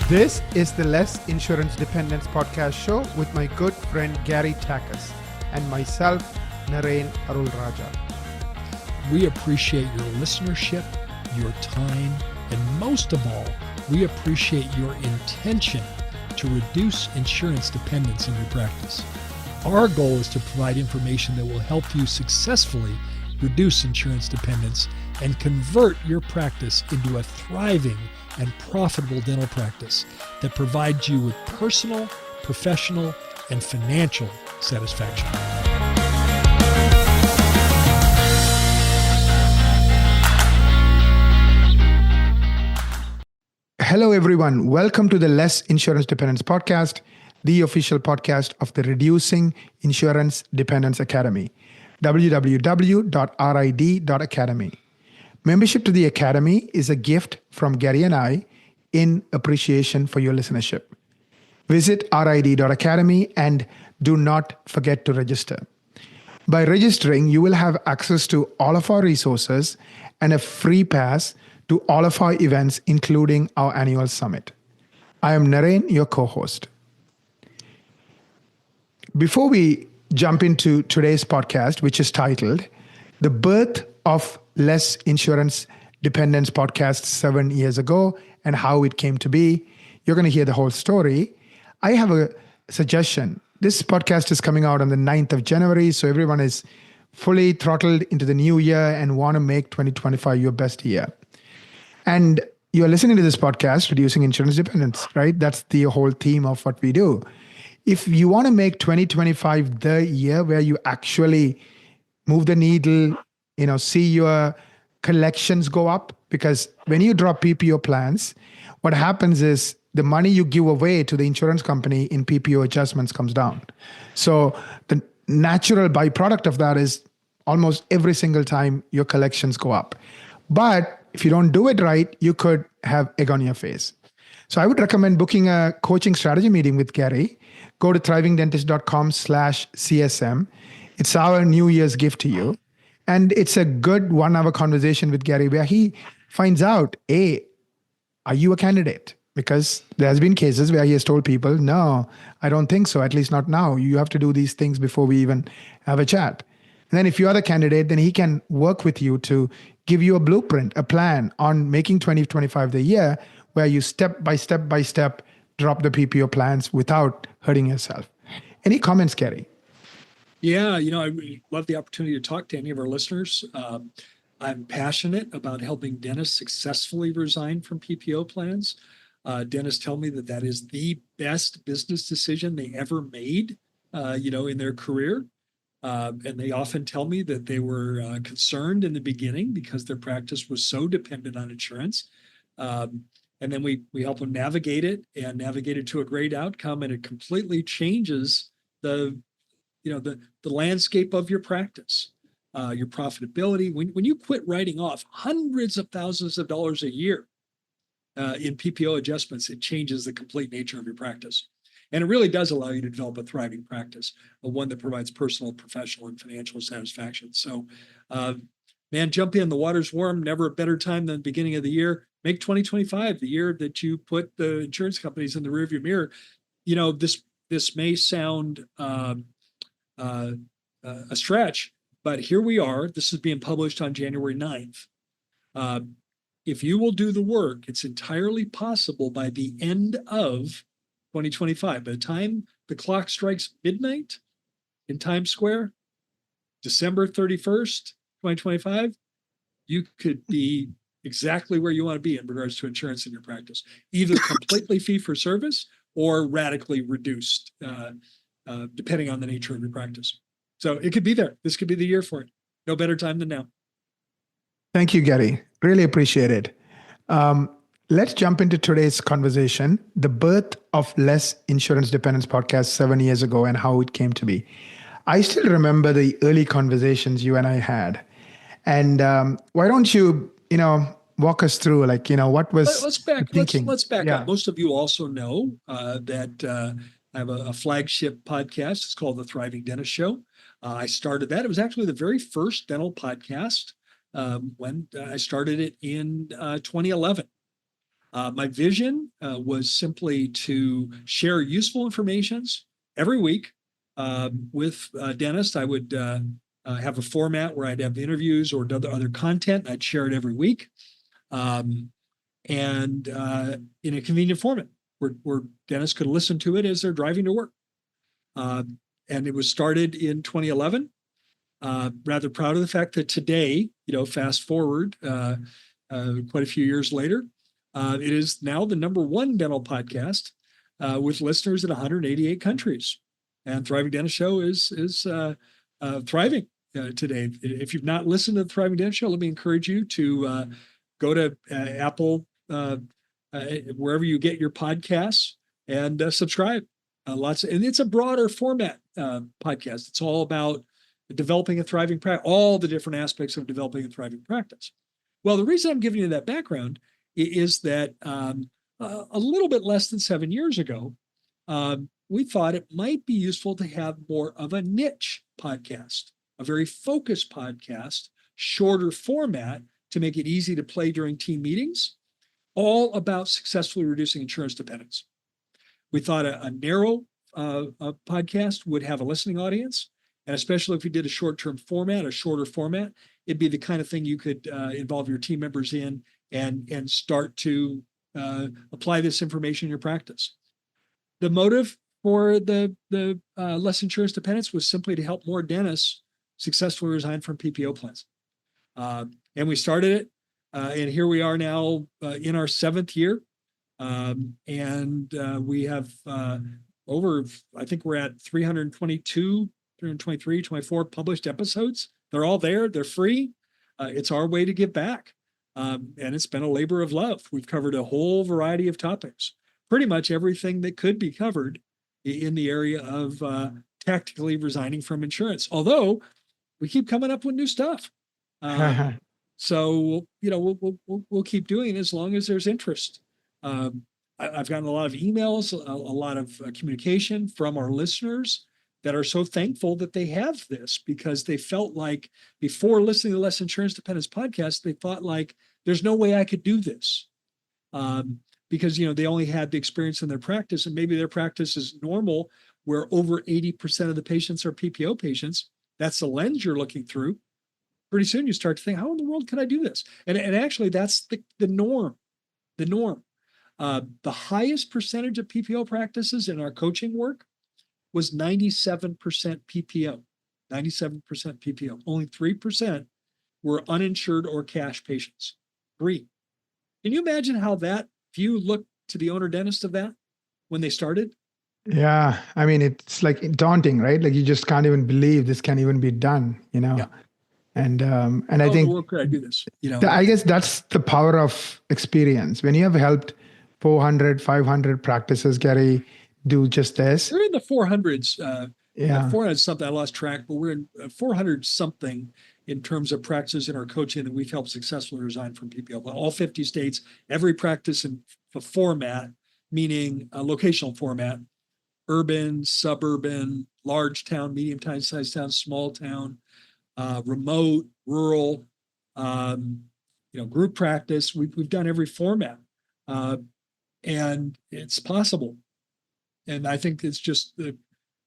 This is the Less Insurance Dependence podcast show with my good friend Gary Takacs and myself, Naren Arulrajah. We appreciate your listenership, your time, and most of all, we appreciate your intention to reduce insurance dependence in your practice. Our goal is to provide information that will help you successfully reduce insurance dependence and convert your practice into a thriving and profitable dental practice that provides you with personal, professional, and financial satisfaction. Hello, everyone. Welcome to the Less Insurance Dependence podcast, the official podcast of the Reducing Insurance Dependence Academy, www.rid.academy. Membership to the Academy is a gift from Gary and I in appreciation for your listenership. Visit rid.academy and do not forget to register. By registering, you will have access to all of our resources and a free pass to all of our events, including our annual summit. I am Naren, your co-host. Before we jump into today's podcast, which is titled The Birth of Less Insurance Dependence podcast 7 years ago and how it came to be, you're going to hear the whole story. I have a suggestion. This podcast is coming out on the 9th of January, so everyone is fully throttled into the new year and want to make 2025 your best year. And you're listening to this podcast, Reducing Insurance Dependence, right? That's the whole theme of what we do. If you want to make 2025 the year where you actually move the needle, see your collections go up, because when you drop PPO plans, what happens is the money you give away to the insurance company in PPO adjustments comes down. So the natural byproduct of that is almost every single time your collections go up. But if you don't do it right, you could have egg on your face. So I would recommend booking a coaching strategy meeting with Gary. Go to thrivingdentist.com/CSM. It's our New Year's gift to you. And it's a good 1 hour conversation with Gary where he finds out, A, are you a candidate? Because there's been cases where he has told people, no, I don't think so, at least not now. You have to do these things before we even have a chat. And then if you are the candidate, then he can work with you to give you a blueprint, a plan on making 2025 the year where you step by step drop the PPO plans without hurting yourself. Any comments, Gary? Yeah, I really love the opportunity to talk to any of our listeners. I'm passionate about helping dentists successfully resign from PPO plans. Dentists tell me that is the best business decision they ever made, in their career. And they often tell me that they were concerned in the beginning because their practice was so dependent on insurance. And then we help them navigate it to a great outcome, and it completely changes the landscape of your practice, your profitability. When you quit writing off hundreds of thousands of dollars a year in PPO adjustments, it changes the complete nature of your practice. And it really does allow you to develop a thriving practice, one that provides personal, professional, and financial satisfaction. So, jump in. The water's warm. Never a better time than the beginning of the year. Make 2025 the year that you put the insurance companies in the rearview mirror. This may sound a stretch, but here we are. This is being published on January 9th. If you will do the work, it's entirely possible by the end of 2025. By the time the clock strikes midnight in Times Square, December 31st, 2025, you could be exactly where you want to be in regards to insurance in your practice, either completely fee for service or radically reduced, depending on the nature of your practice. So it could be there. This could be the year for it. No better time than now. Thank you, Gary. Really appreciate it. Let's jump into today's conversation, the birth of Less Insurance Dependence podcast 7 years ago and how it came to be. I still remember the early conversations you and I had. And why don't you, walk us through, what was let's back Yeah. up. Most of you also know that I have a flagship podcast. It's called The Thriving Dentist Show. I started that. It was actually the very first dental podcast when I started it in 2011. My vision was simply to share useful information every week with dentists. I would have a format where I'd have interviews or other content. I'd share it every week, and in a convenient format where dentists could listen to it as they're driving to work. And it was started in 2011. Rather proud of the fact that today, fast forward quite a few years later, it is now the #1 dental podcast with listeners in 188 countries. And Thriving Dentist Show is thriving today. If you've not listened to the Thriving Dentist Show, let me encourage you to go to Apple, wherever you get your podcasts, and subscribe. And it's a broader format podcast. It's all about developing a thriving practice, all the different aspects of developing a thriving practice. Well, the reason I'm giving you that background is that a little bit less than 7 years ago, we thought it might be useful to have more of a niche podcast, a very focused podcast, shorter format to make it easy to play during team meetings, all about successfully reducing insurance dependence. We thought a narrow podcast would have a listening audience, and especially if we did a short-term format, a shorter format, it'd be the kind of thing you could involve your team members in and start to apply this information in your practice. The motive for the less insurance dependence was simply to help more dentists successfully resign from PPO plans. And we started it, and here we are now in our 7th year. And we have I think we're at 322, 323, 24 published episodes. They're all there. They're free. It's our way to give back. And it's been a labor of love. We've covered a whole variety of topics, pretty much everything that could be covered in the area of tactically resigning from insurance. Although we keep coming up with new stuff. So, we'll keep doing it as long as there's interest. I've gotten a lot of emails, a lot of communication from our listeners that are so thankful that they have this, because they felt like before listening to the Less Insurance Dependence podcast, they thought like, there's no way I could do this. Because, they only had the experience in their practice, and maybe their practice is normal where over 80% of the patients are PPO patients. That's the lens you're looking through. Pretty soon you start to think, how in the world can I do this? And actually that's the norm. The norm. The highest percentage of PPO practices in our coaching work was 97% PPO. 97% PPO. Only 3% were uninsured or cash patients. 3. Can you imagine how that view looked to the owner dentist of that when they started? Yeah. I mean, it's like daunting, right? Like you just can't even believe this can even be done, Yeah. And How I think in the world could I do this? I guess that's the power of experience. When you have helped 400, 500 practices, Gary, do just this. We're in the 400s. 400 something. I lost track, but we're in 400 something in terms of practices in our coaching that we've helped successfully resign from PPO. All 50 states, every practice in a format, meaning a locational format, urban, suburban, large town, medium size town, small town, remote, rural, group practice. We've done every format, and it's possible. And I think it's just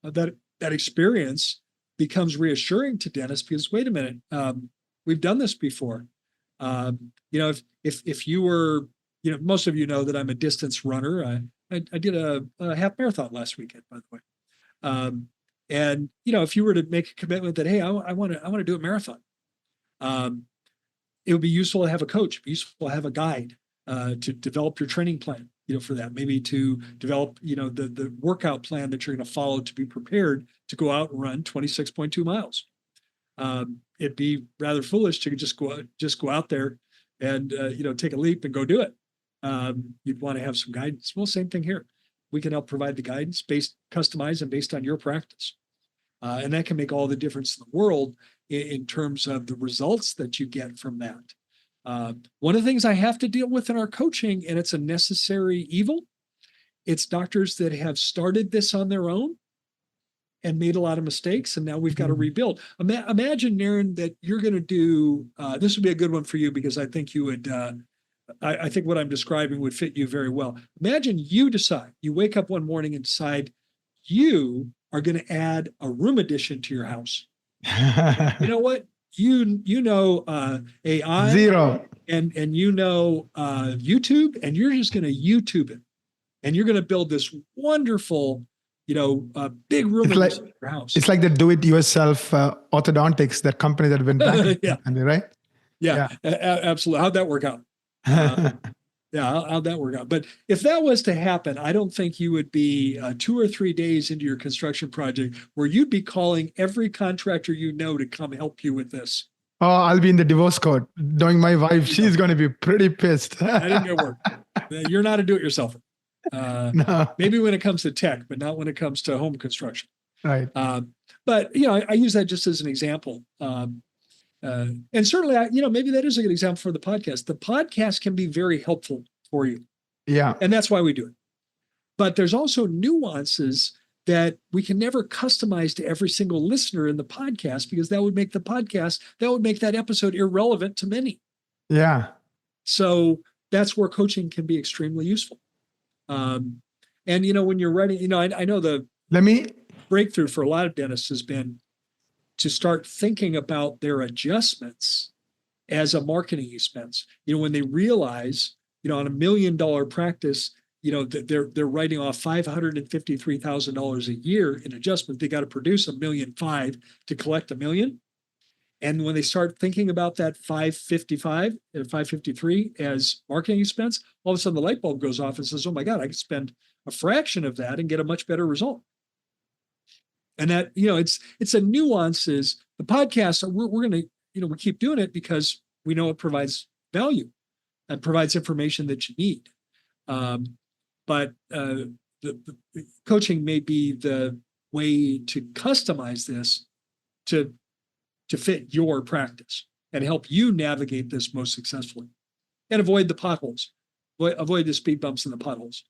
that experience becomes reassuring to dentists because, wait a minute, we've done this before. If you were, most of you know that I'm a distance runner. I did a half marathon last weekend, by the way. And if you were to make a commitment that, hey, I want to do a marathon, it would be useful to have a coach, it'd be useful to have a guide to develop your training plan, for that, maybe to develop, the workout plan that you're going to follow to be prepared to go out and run 26.2 miles. It'd be rather foolish to just go out there and, take a leap and go do it. You'd want to have some guidance. Well, same thing here. We can help provide the guidance customized and based on your practice. And that can make all the difference in the world in terms of the results that you get from that. One of the things I have to deal with in our coaching, and it's a necessary evil, it's doctors that have started this on their own and made a lot of mistakes, and now we've got to rebuild. Imagine, Naren, that you're going to do, this would be a good one for you because I think you would I think what I'm describing would fit you very well. Imagine you wake up one morning and decide you are going to add a room addition to your house. You know what? You know AI Zero. and YouTube, and you're just going to YouTube it, and you're going to build this wonderful, big room in your house. It's like the do-it-yourself orthodontics, that company that went back, yeah. right? Yeah, absolutely. How'd that work out? How'd that work out? But if that was to happen, I don't think you would be 2 or 3 days into your construction project where you'd be calling every contractor you know to come help you with this. Oh, I'll be in the divorce court. Knowing my wife, she's going to be pretty pissed. That isn't going to work. You're not a do-it-yourselfer. No. Maybe when it comes to tech, but not when it comes to home construction. Right. But I use that just as an example. And certainly, maybe that is a good example for the podcast. The podcast can be very helpful for you. Yeah. And that's why we do it. But there's also nuances that we can never customize to every single listener in the podcast, because that would make that episode irrelevant to many. Yeah. So that's where coaching can be extremely useful. And, when you're writing, I know the breakthrough for a lot of dentists has been to start thinking about their adjustments as a marketing expense. When they realize, on $1 million practice, that they're writing off $553,000 a year in adjustment. They got to produce $1.5 million to collect $1 million. And when they start thinking about that 555 and 553 as marketing expense, all of a sudden the light bulb goes off and says, "Oh my God, I could spend a fraction of that and get a much better result." And that, it's a nuances. The podcast, we're going to, we keep doing it because we know it provides value and provides information that you need. But the coaching may be the way to customize this to fit your practice and help you navigate this most successfully and avoid the potholes, avoid the speed bumps and the potholes.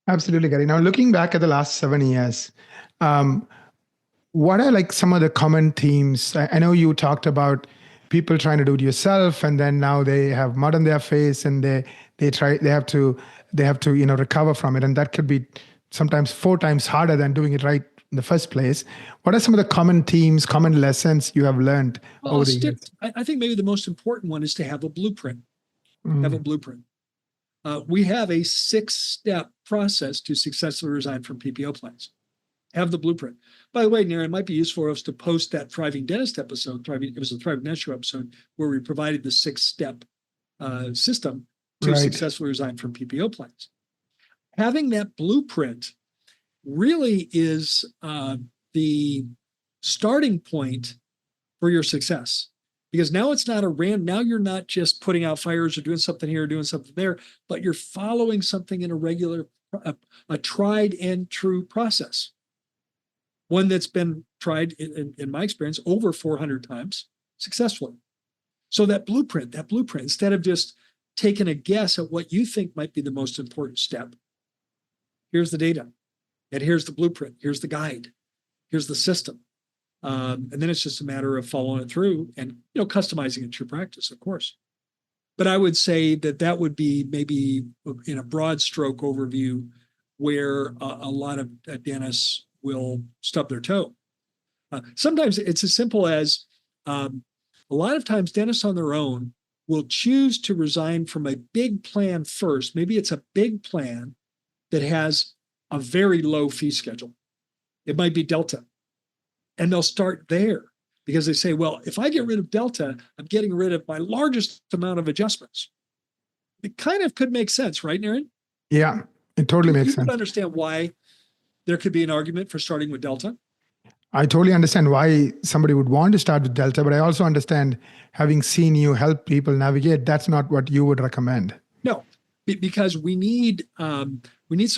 Absolutely, Gary. Now, looking back at the last 7 years, what are like some of the common themes? I know you talked about people trying to do it yourself, and then now they have mud on their face, and they have to recover from it, and that could be sometimes 4 times harder than doing it right in the first place. What are some of the common themes, common lessons you have learned over the years? I think maybe the most important one is to have a blueprint. Have a blueprint. We have a 6-step process to successfully resign from PPO plans. Have the blueprint. By the way, Naren, it might be useful for us to post that Thriving Dentist episode. It was a Thriving Dentist Show episode where we provided the 6-step system to successfully resign from PPO plans. Having that blueprint really is the starting point for your success. Because now it's not now you're not just putting out fires or doing something here or doing something there, but you're following something in a regular, a tried and true process. One that's been tried, in my experience, over 400 times successfully. So that blueprint, instead of just taking a guess at what you think might be the most important step, here's the data, and here's the blueprint, here's the guide, here's the system. And then it's just a matter of following it through and customizing it to your practice, of course. But I would say that would be maybe in a broad stroke overview where a lot of dentists will stub their toe. Sometimes it's as simple as a lot of times dentists on their own will choose to resign from a big plan first. Maybe it's a big plan that has a very low fee schedule. It might be Delta. And they'll start there because they say, well, if I get rid of Delta, I'm getting rid of my largest amount of adjustments. It kind of could make sense, right, Naren? Yeah, it totally makes sense. You can understand why there could be an argument for starting with Delta. I totally understand why somebody would want to start with Delta, but I also understand, having seen you help people navigate, that's not what you would recommend. No, because we need some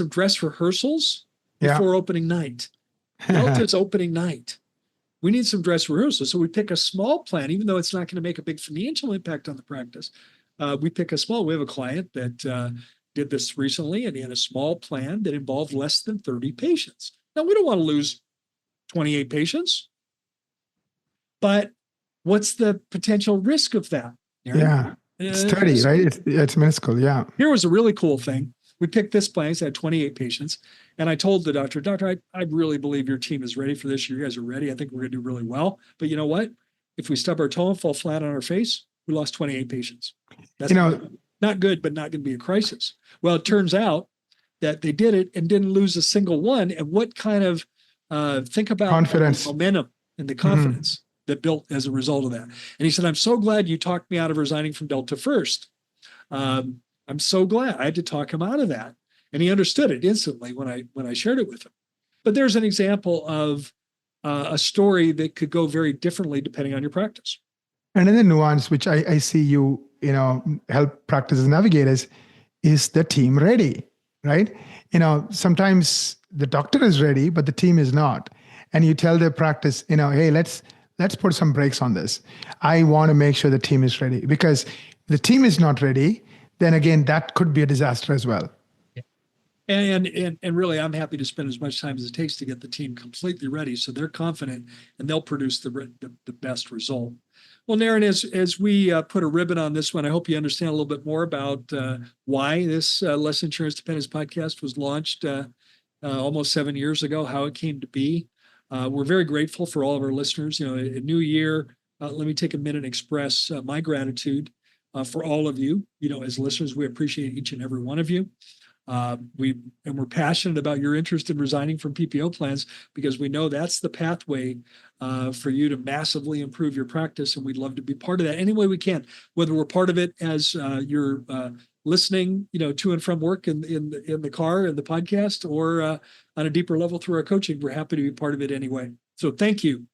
dress rehearsals before opening night. Delta's opening night. We need some dress rehearsals. So we pick a small plan, even though it's not going to make a big financial impact on the practice. We have a client that did this recently, and he had a small plan that involved less than 30 patients. Now, we don't want to lose 28 patients, but what's the potential risk of that? Yeah. Sturdy, right? It's minuscule. Yeah. Here was a really cool thing. We picked this plan. I had 28 patients. And I told the doctor, I really believe your team is ready for this. You guys are ready. I think we're going to do really well. But you know what? If we stub our toe and fall flat on our face, we lost 28 patients. That's not good, but not going to be a crisis. Well, it turns out that they did it and didn't lose a single one. And what kind of, think about confidence, the momentum and the confidence that built as a result of that. And he said, I'm so glad you talked me out of resigning from Delta first. I'm so glad I had to talk him out of that. And he understood it instantly when I shared it with him. But there's an example of a story that could go very differently depending on your practice. Another nuance, which I see you help practices navigate is the team ready, right? Sometimes the doctor is ready, but the team is not. And you tell the practice, hey, let's put some brakes on this. I want to make sure the team is ready, because the team is not ready, then again, that could be a disaster as well. And really, I'm happy to spend as much time as it takes to get the team completely ready, so they're confident and they'll produce the best result. Well, Naren, as we put a ribbon on this one, I hope you understand a little bit more about why this Less Insurance Dependence podcast was launched almost 7 years ago, how it came to be. We're very grateful for all of our listeners. A new year. Let me take a minute and express my gratitude for all of you. As listeners, we appreciate each and every one of you. We're passionate about your interest in resigning from PPO plans, because we know that's the pathway for you to massively improve your practice, and we'd love to be part of that any way we can. Whether we're part of it as you're listening, to and from work in the car and the podcast, or on a deeper level through our coaching, we're happy to be part of it anyway. So thank you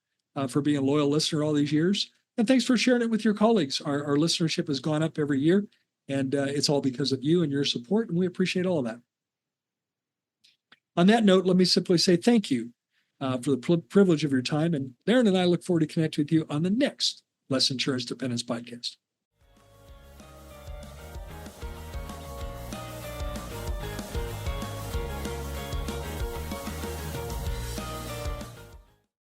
for being a loyal listener all these years, and thanks for sharing it with your colleagues. Our listenership has gone up every year. And it's all because of you and your support, and we appreciate all of that. On that note, let me simply say thank you for the privilege of your time. And Naren and I look forward to connecting with you on the next Less Insurance Dependence podcast.